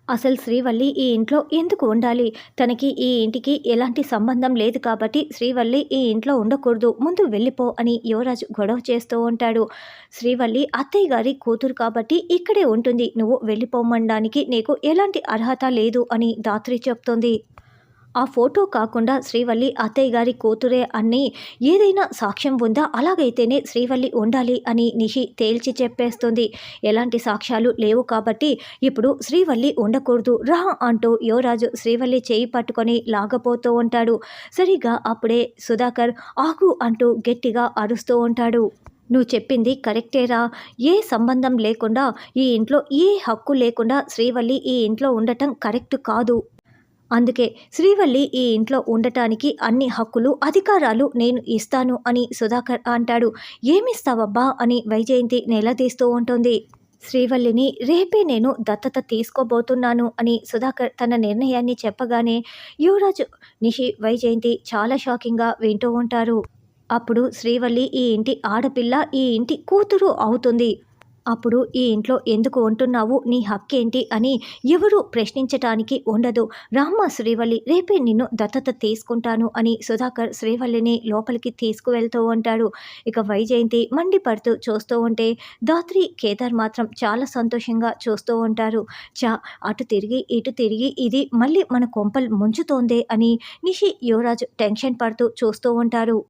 అసలు శ్రీవల్లి ఈ ఇంట్లో ఎందుకు ఉండాలి? తనకి ఈ ఇంటికి ఎలాంటి సంబంధం లేదు కాబట్టి శ్రీవల్లి ఈ ఇంట్లో ఉండకూడదు. ముందు వెళ్ళిపో అని యువరాజు గొడవ చేస్తూ ఉంటాడు. శ్రీవల్లి అత్తయ్య గారి కూతురు కాబట్టి ఇక్కడే ఉంటుంది. నువ్వు వెళ్ళిపోమనడానికి నీకు ఎలాంటి అర్హత లేదు అని ధాత్రి చెప్తుంది. ఆ ఫోటో కాకుండా శ్రీవల్లి అత్తయ్య గారి కూతురే అని ఏదైనా సాక్ష్యం ఉందా? అలాగైతేనే శ్రీవల్లి ఉండాలి అని నిషి తేల్చి చెప్పేస్తుంది. ఎలాంటి సాక్ష్యాలు లేవు కాబట్టి ఇప్పుడు శ్రీవల్లి ఉండకూడదు రా అంటూ యువరాజు శ్రీవల్లి చేయి పట్టుకొని లాగపోతూ ఉంటాడు. సరిగా అప్పుడే సుధాకర్ ఆగు అంటూ గట్టిగా అరుస్తూ ఉంటాడు. నువ్వు చెప్పింది కరెక్టేరా. ఏ సంబంధం లేకుండా ఈ ఇంట్లో ఏ హక్కు లేకుండా శ్రీవల్లి ఈ ఇంట్లో ఉండటం కరెక్ట్ కాదు. అందుకే శ్రీవల్లి ఈ ఇంట్లో ఉండటానికి అన్ని హక్కులు, అధికారాలు నేను ఇస్తాను అని సుధాకర్ అంటాడు. ఏమిస్తావబ్బా అని వైజయంతి నిలదీస్తూ ఉంటుంది. శ్రీవల్లిని రేపే నేను దత్తత తీసుకోబోతున్నాను అని సుధాకర్ తన నిర్ణయాన్ని చెప్పగానే యువరాజు, నిషి, వైజయంతి చాలా షాకింగ్గా వింటూ ఉంటారు. అప్పుడు శ్రీవల్లి ఈ ఇంటి ఆడపిల్ల, ఈ ఇంటి కూతురు అవుతుంది. అప్పుడు ఈ ఇంట్లో ఎందుకు ఉంటున్నావు? నీ హక్కేంటి? అని ఎవరు ప్రశ్నించటానికి ఉండదు. రామ్మ శ్రీవల్లి, రేపే నిన్ను దత్తత తీసుకుంటాను అని సుధాకర్ శ్రీవల్లిని లోపలికి తీసుకువెళ్తూ ఉంటాడు. ఇక వైజయంతి మండిపడుతూ చూస్తూ ఉంటే ధాత్రి, కేదార్ మాత్రం చాలా సంతోషంగా చూస్తూ ఉంటారు. అటు తిరిగి ఇటు తిరిగి ఇది మళ్ళీ మన కొంపలు ముంచుతోందే అని నిషి, యువరాజు టెన్షన్ పడుతూ చూస్తూ ఉంటారు.